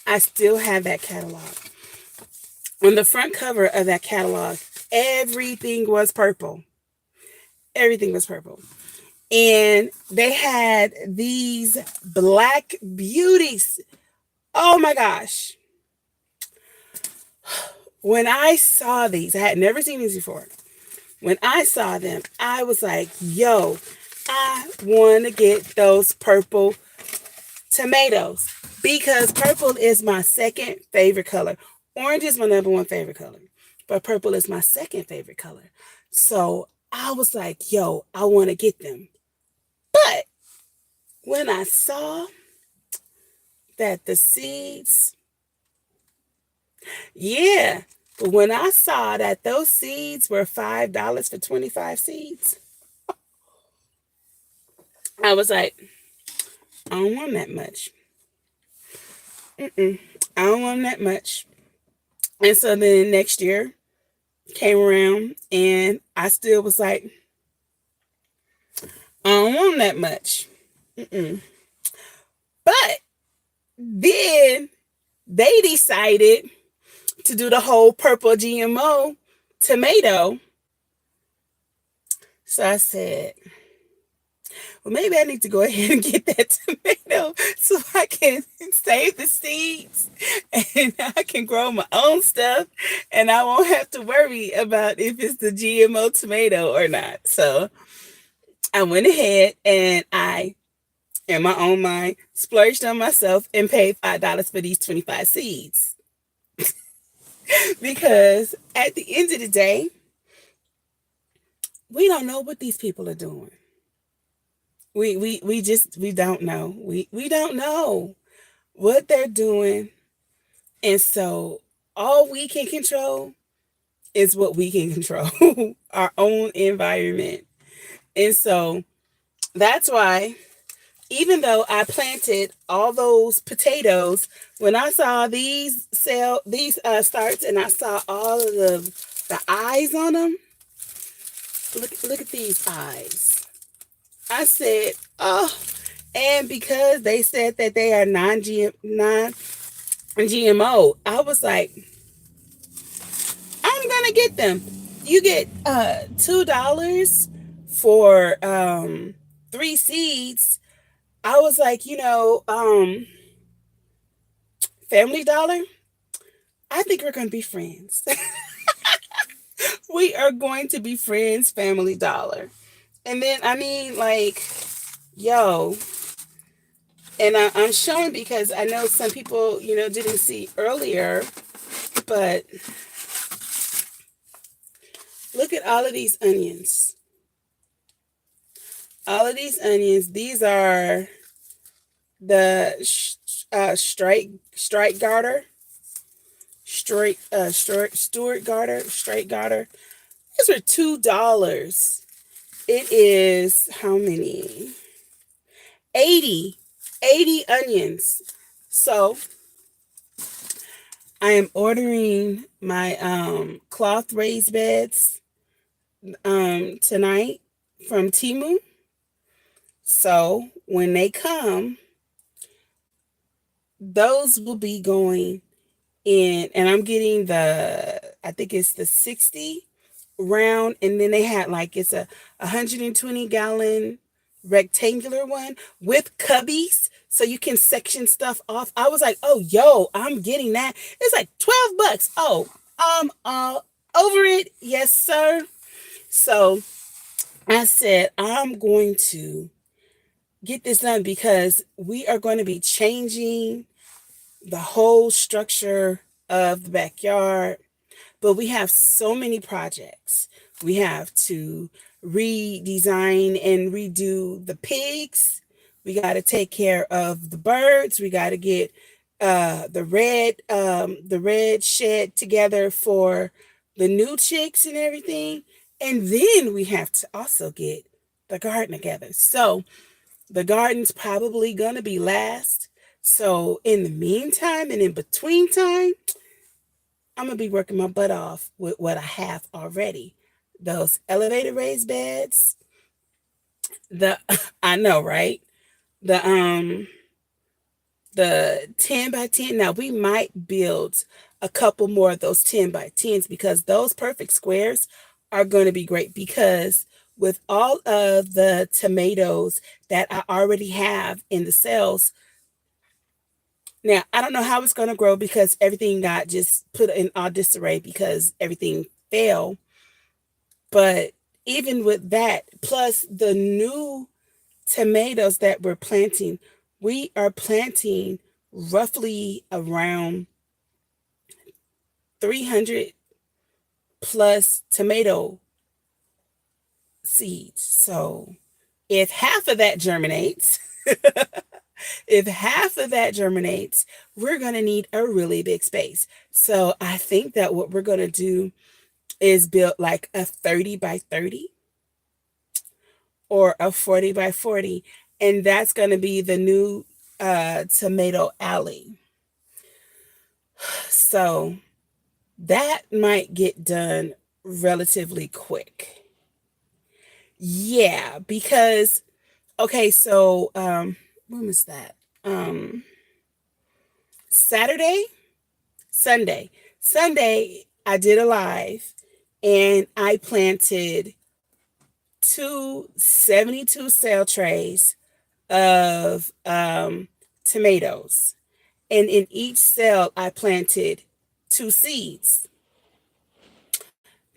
I still have that catalog. On the front cover of that catalog, everything was purple. Everything was purple. And they had these black beauties. Oh my gosh. When I saw these, I had never seen these before. When I saw them, I was like, yo, I want to get those purple tomatoes because purple is my second favorite color. Orange is my number one favorite color, but purple is my second favorite color. So I was like, yo, I want to get them. But when I saw that the seeds, yeah, but when I saw that those seeds were $5 for 25 seeds, I was like, I don't want that much. I don't want that much. And so then next year came around and I still was like, I don't want that much. But then they decided to do the whole purple GMO tomato. So I said, well, maybe I need to go ahead and get that tomato so I can save the seeds and I can grow my own stuff and I won't have to worry about if it's the GMO tomato or not. So I went ahead and I, in my own mind, splurged on myself and paid $5 for these 25 seeds. Because at the end of the day, we don't know what these people are doing. We don't know. We don't know what they're doing. And so all we can control is what we can control, our own environment. And so that's why, even though I planted all those potatoes, when I saw these starts and I saw all of the eyes on them, look at these eyes. I said, oh, and because they said that they are non-GMO, I was like, I'm gonna get them. You get $2 for 3 seeds. I was like, Family Dollar, I think we're gonna be friends. We are going to be friends, Family Dollar. And then, I mean, like, yo, And I'm showing because I know some people, didn't see earlier, but look at all of these onions. All of these onions, these are the strike garter, Stuart garter, straight garter. These are $2. It is how many? 80 onions. So I am ordering my cloth raised beds tonight from Temu. So when they come, those will be going in, and I'm getting I think it's the 60 round, and then they had it's a 120-gallon rectangular one with cubbies so you can section stuff off. I was like, oh, yo, I'm getting that. It's like $12. Oh, I'm over it. Yes, sir. So I said, I'm going to get this done because we are going to be changing the whole structure of the backyard. But we have so many projects. We have to redesign and redo the pigs. We got to take care of the birds. We got to get the red shed together for the new chicks and everything. And then we have to also get the garden together. So the garden's probably going to be last. So in the meantime and in between time, I'm going to be working my butt off with what I have already. Those elevated raised beds. I know, right? The 10 by 10. Now we might build a couple more of those 10 by 10s because those perfect squares are going to be great, because with all of the tomatoes that I already have in the cells, now, I don't know how it's going to grow because everything got just put in all disarray because everything fell. But even with that, plus the new tomatoes that we're planting, we are planting roughly around 300 plus tomato seeds. So if half of that germinates, we're going to need a really big space. So I think that what we're going to do is build like a 30 by 30 or a 40 by 40. And that's going to be the new tomato alley. So that might get done relatively quick. Yeah, because, okay, so when was that? Sunday, I did a live and I planted 272 cell trays of tomatoes. And in each cell, I planted 2 seeds,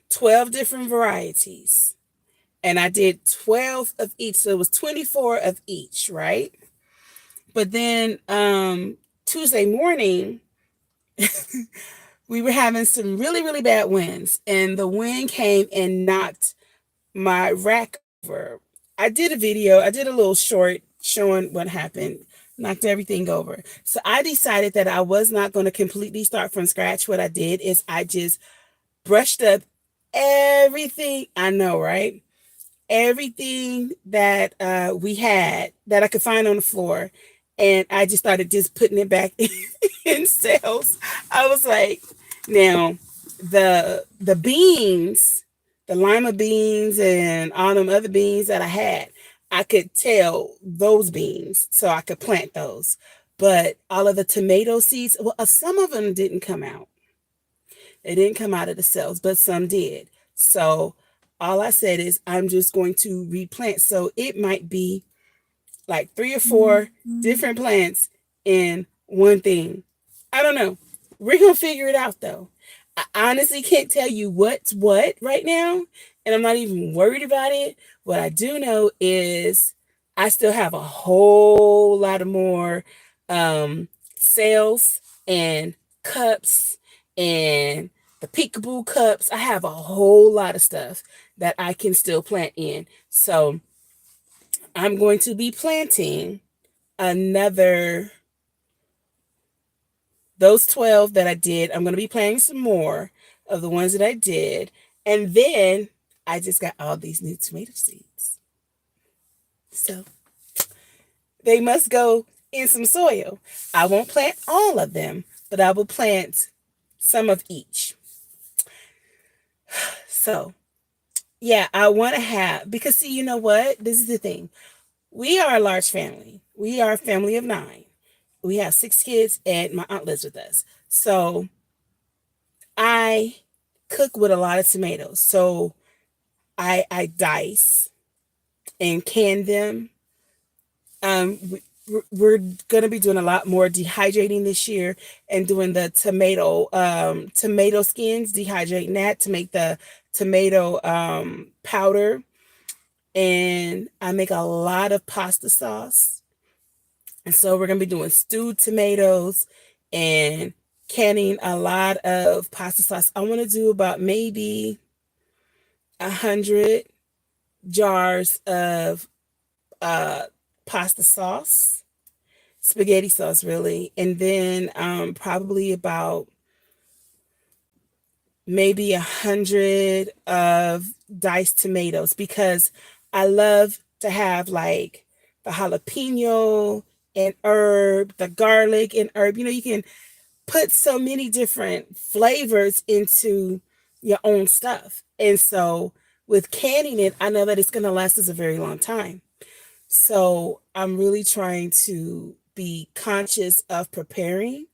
12 different varieties. And I did 12 of each. So it was 24 of each, right? But then Tuesday morning, we were having some really, really bad winds. And the wind came and knocked my rack over. I did a little short showing what happened, knocked everything over. So I decided that I was not going to completely start from scratch. What I did is I just brushed up everything. I know, right? Everything that we had that I could find on the floor. And I just started just putting it back in cells. I was like, now the beans, the lima beans and all them other beans that I had, I could tell those beans, so I could plant those. But all of the tomato seeds, well, some of them didn't come out. They didn't come out of the cells, but some did. So all I said is I'm just going to replant. So it might be like 3 or 4 different plants in one thing. I don't know. We're going to figure it out, though. I honestly can't tell you what's what right now, and I'm not even worried about it. What I do know is I still have a whole lot of more sales and cups and the peekaboo cups. I have a whole lot of stuff that I can still plant in. So I'm going to be planting another, those 12 that I did. I'm going to be planting some more of the ones that I did. And then I just got all these new tomato seeds. So they must go in some soil. I won't plant all of them, but I will plant some of each. So, yeah, I want to have, because see, you know what? This is the thing. We are a large family. We are a family of 9. We have 6 kids, and my aunt lives with us. So, I cook with a lot of tomatoes. So, I dice and can them. We're going to be doing a lot more dehydrating this year and doing the tomato skins, dehydrating that to make the tomato powder. And I make a lot of pasta sauce. And so we're going to be doing stewed tomatoes and canning a lot of pasta sauce. I want to do about maybe 100 jars of pasta sauce, spaghetti sauce, really. And then probably about maybe 100 of diced tomatoes, because I love to have like the jalapeno and herb, the garlic and herb. You know, you can put so many different flavors into your own stuff. And so with canning it, I know that it's going to last us a very long time. So I'm really trying to be conscious of preparing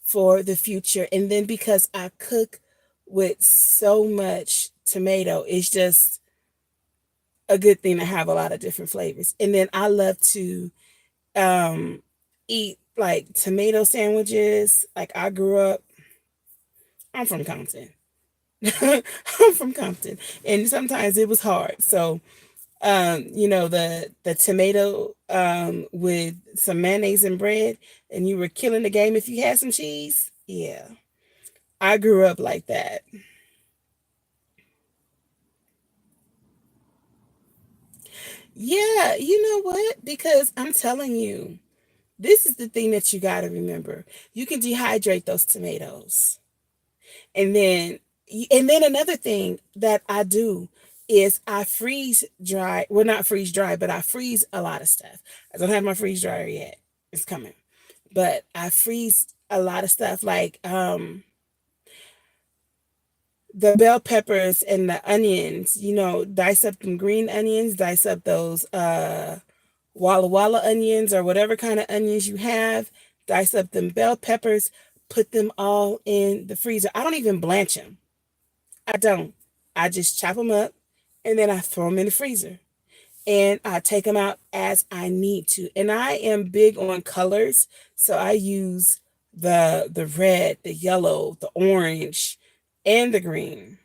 for the future. And then because I cook with so much tomato, it's just a good thing to have a lot of different flavors. And then I love to eat like tomato sandwiches. Like I'm from Compton. I'm from Compton. And sometimes it was hard. So the tomato with some mayonnaise and bread, and you were killing the game if you had some cheese. Yeah. I grew up like that. Yeah, you know what? Because I'm telling you, this is the thing that you got to remember. You can dehydrate those tomatoes. And then another thing that I do is I freeze dry, well, not freeze dry, but I freeze a lot of stuff. I don't have my freeze dryer yet. It's coming. But I freeze a lot of stuff like the bell peppers and the onions, dice up them green onions, dice up those Walla Walla onions or whatever kind of onions you have, dice up them bell peppers, put them all in the freezer. I don't even blanch them. I don't. I just chop them up and then I throw them in the freezer. And I take them out as I need to. And I am big on colors, so I use the red, the yellow, the orange, and the green.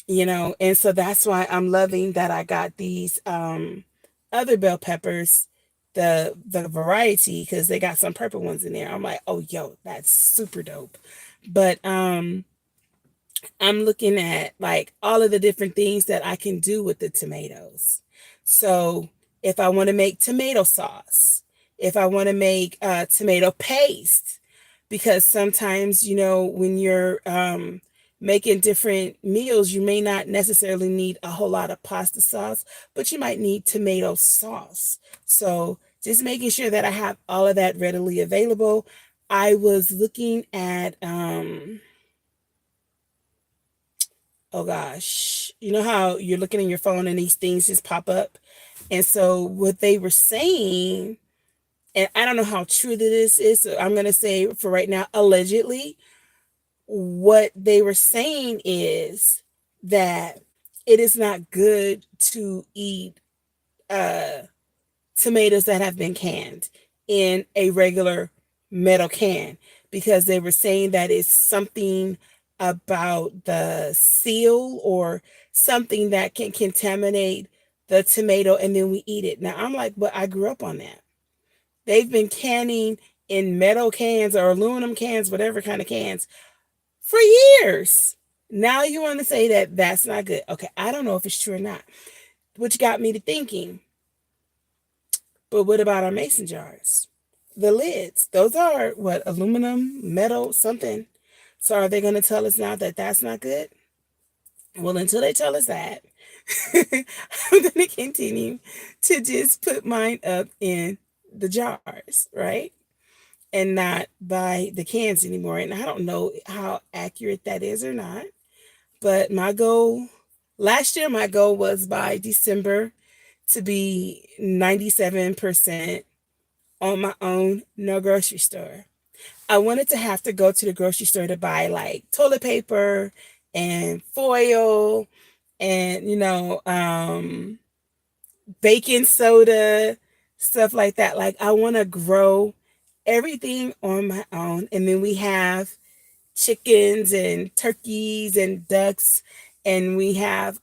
And so that's why I'm loving that I got these other bell peppers, the variety, because they got some purple ones in there. I'm like, oh yo, that's super dope. But I'm looking at like all of the different things that I can do with the tomatoes. So if I want to make tomato sauce, if I want to make tomato paste, because sometimes, when you're making different meals, you may not necessarily need a whole lot of pasta sauce, but you might need tomato sauce. So just making sure that I have all of that readily available. I was looking at oh gosh, you know how you're looking in your phone and these things just pop up? And so what they were saying, and I don't know how true this is, so I'm going to say for right now, allegedly, what they were saying is that it is not good to eat tomatoes that have been canned in a regular metal can, because they were saying that it's something about the seal or something that can contaminate the tomato, and then we eat it. Now I'm like, but I grew up on that. They've been canning in metal cans or aluminum cans, whatever kind of cans, for years. Now you want to say that that's not good. Okay, I don't know if it's true or not, which got me to thinking, but what about our mason jars? The lids, those are what, aluminum, metal, something. So are they going to tell us now that that's not good? Well, until they tell us that, I'm going to continue to just put mine up in the jars, right? And not buy the cans anymore. And I don't know how accurate that is or not. But my goal last year, my goal was by December to be 97% on my own, no grocery store. I wanted to have to go to the grocery store to buy like toilet paper and foil and, baking soda, stuff like that. Like, I want to grow everything on my own. And then we have chickens and turkeys and ducks, and we have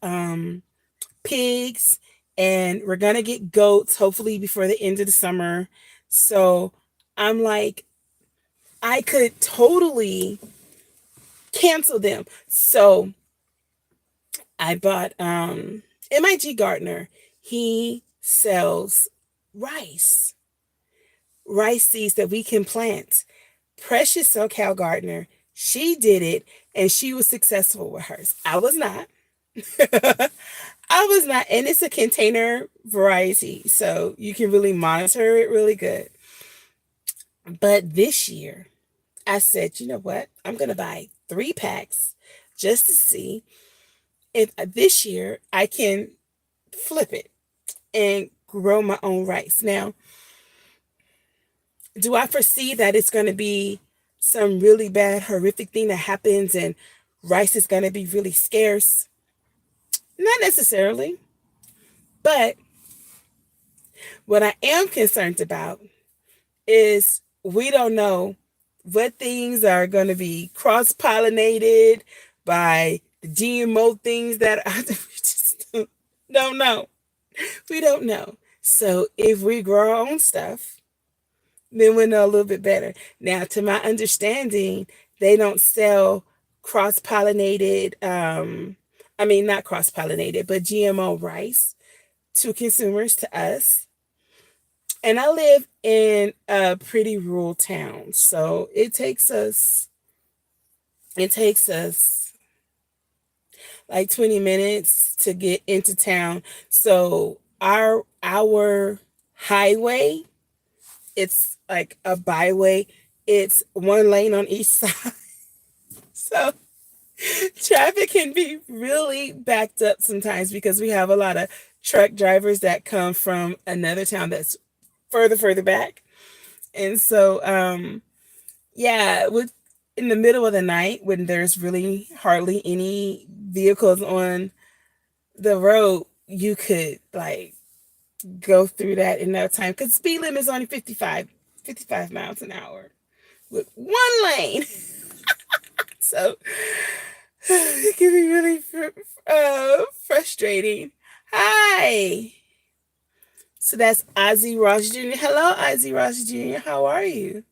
pigs, and we're gonna get goats hopefully before the end of the summer. So I'm like, I could totally cancel them. So I bought MIG Gardner. He sells rice, rice seeds that we can plant. Precious SoCal Gardner, she did it and she was successful with hers. I was not. I was not. And it's a container variety, so you can really monitor it really good. But this year, I said, you know what? I'm going to buy 3 packs just to see if this year I can flip it and grow my own rice. Now, do I foresee that it's going to be some really bad, horrific thing that happens and rice is going to be really scarce? Not necessarily. But what I am concerned about is we don't know what things are going to be cross-pollinated by the GMO things that are, we just don't know. We don't know. So if we grow our own stuff, then we know a little bit better. Now, to my understanding, they don't sell cross-pollinated, not cross-pollinated, but GMO rice to consumers, to us. And I live in a pretty rural town, so it takes us like 20 minutes to get into town. So our highway, it's like a byway. It's one lane on each side. So traffic can be really backed up sometimes because we have a lot of truck drivers that come from another town that's further back. And so, yeah, with in the middle of the night when there's really hardly any vehicles on the road, you could like go through that in no time because speed limit is only 55 miles an hour with one lane. So it can be really frustrating. Hi. So that's Ozzy Ross Jr. Hello, Ozzy Ross Jr. How are you?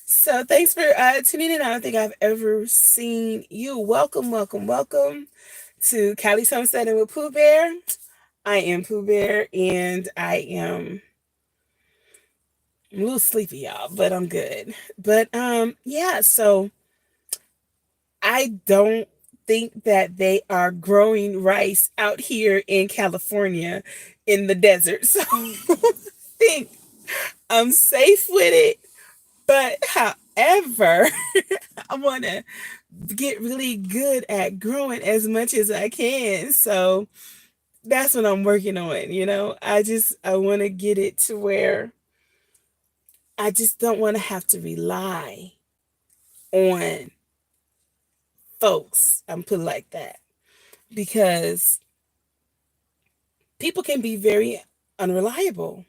So thanks for tuning in. I don't think I've ever seen you. Welcome, welcome, welcome to Callie's Homesteading with Pooh Bear. I am Pooh Bear, and I'm a little sleepy, y'all, but I'm good. But yeah, so I don't think that they are growing rice out here in California in the desert. So I think I'm safe with it. But however, I want to get really good at growing as much as I can. So that's what I'm working on, I want to get it to where I just don't want to have to rely on folks. I'm put it like that because people can be very unreliable.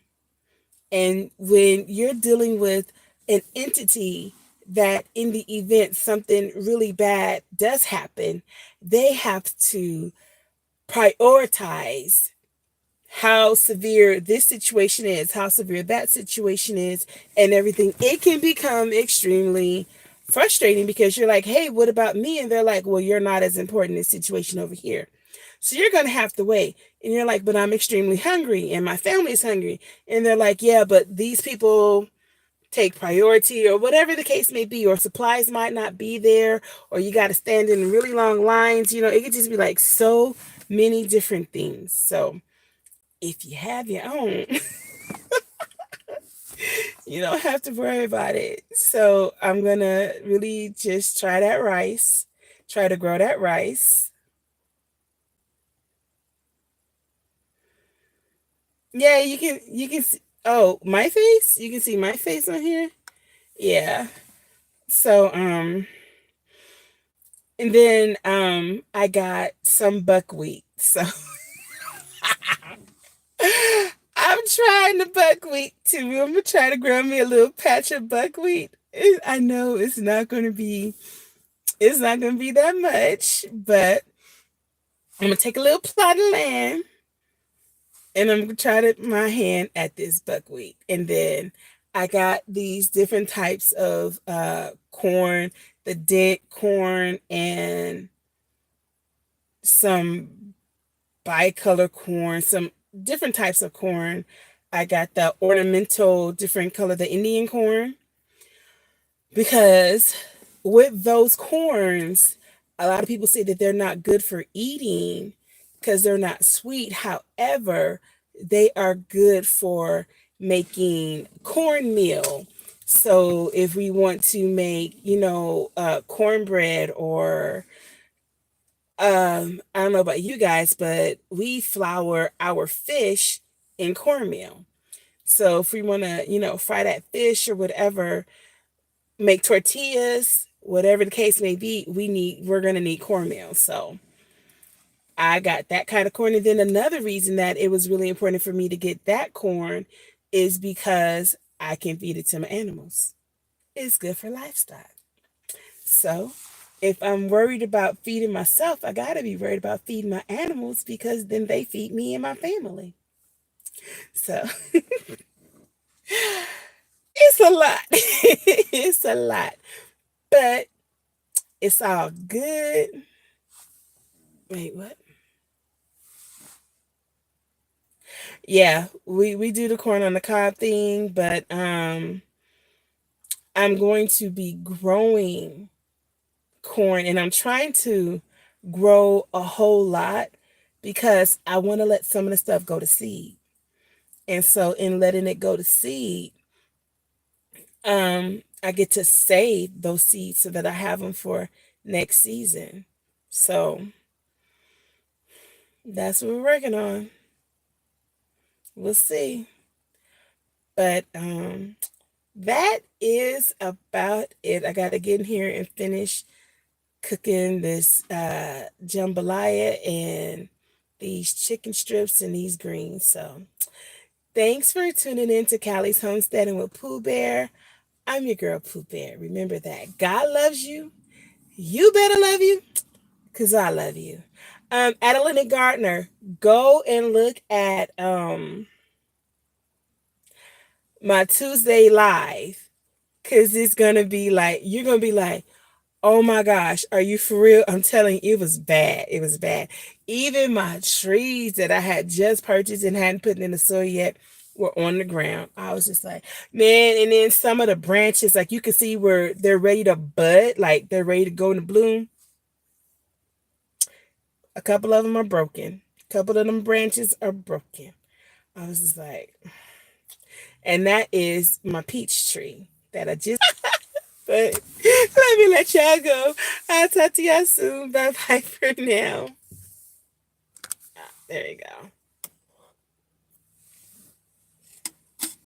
And when you're dealing with an entity that in the event something really bad does happen, they have to prioritize how severe this situation is, how severe that situation is, and everything, it can become extremely frustrating because you're like, hey, what about me? And they're like, well, you're not as important in this situation over here. So you're going to have to wait. And you're like, but I'm extremely hungry and my family's hungry. And they're like, yeah, but these people take priority or whatever the case may be, or supplies might not be there, or you got to stand in really long lines. It could just be like so many different things. So if you have your own, you don't have to worry about it. So I'm going to really just try that rice, try to grow that rice. Yeah, you can see, oh, my face? You can see my face on here? Yeah. So and then I got some buckwheat. So I'm trying the buckwheat too. I'm gonna try to grow me a little patch of buckwheat. I know it's not gonna be that much, but I'm gonna take a little plot of land and I'm gonna try to my hand at this buckwheat. And then I got these different types of corn, the dent corn and some bicolor corn, some different types of corn. I got the ornamental different color, the Indian corn, because with those corns, a lot of people say that they're not good for eating because they're not sweet. However, they are good for making cornmeal. So if we want to make, cornbread or I don't know about you guys, but we flour our fish in cornmeal. So if we want to, fry that fish or whatever, make tortillas, whatever the case may be, we're going to need cornmeal. So I got that kind of corn. And then another reason that it was really important for me to get that corn is because I can feed it to my animals. It's good for livestock. So if I'm worried about feeding myself, I got to be worried about feeding my animals because then they feed me and my family. So it's a lot. It's a lot. But it's all good. Wait, what? Yeah, we do the corn on the cob thing, but I'm going to be growing corn and I'm trying to grow a whole lot because I want to let some of the stuff go to seed. And so in letting it go to seed, I get to save those seeds so that I have them for next season. So that's what we're working on. We'll see. But that is about it. I got to get in here and finish cooking this jambalaya and these chicken strips and these greens. So thanks for tuning in to Callie's Homesteading with Pooh Bear. I'm your girl Pooh Bear. Remember that God loves you. You better love you because I love you. Adeline and Gardner, go and look at my Tuesday live because it's gonna be like you're gonna be like, oh my gosh, are you for real? I'm telling you, it was bad. It was bad. Even my trees that I had just purchased and hadn't put in the soil yet were on the ground. I was just like, man. And then some of the branches, like you can see where they're ready to bud, like they're ready to go into bloom. A couple of them are broken. A couple of them branches are broken. I was just like, and that is my peach tree that I just, but let me let y'all go. I'll talk to y'all soon. Bye bye for now. There you go.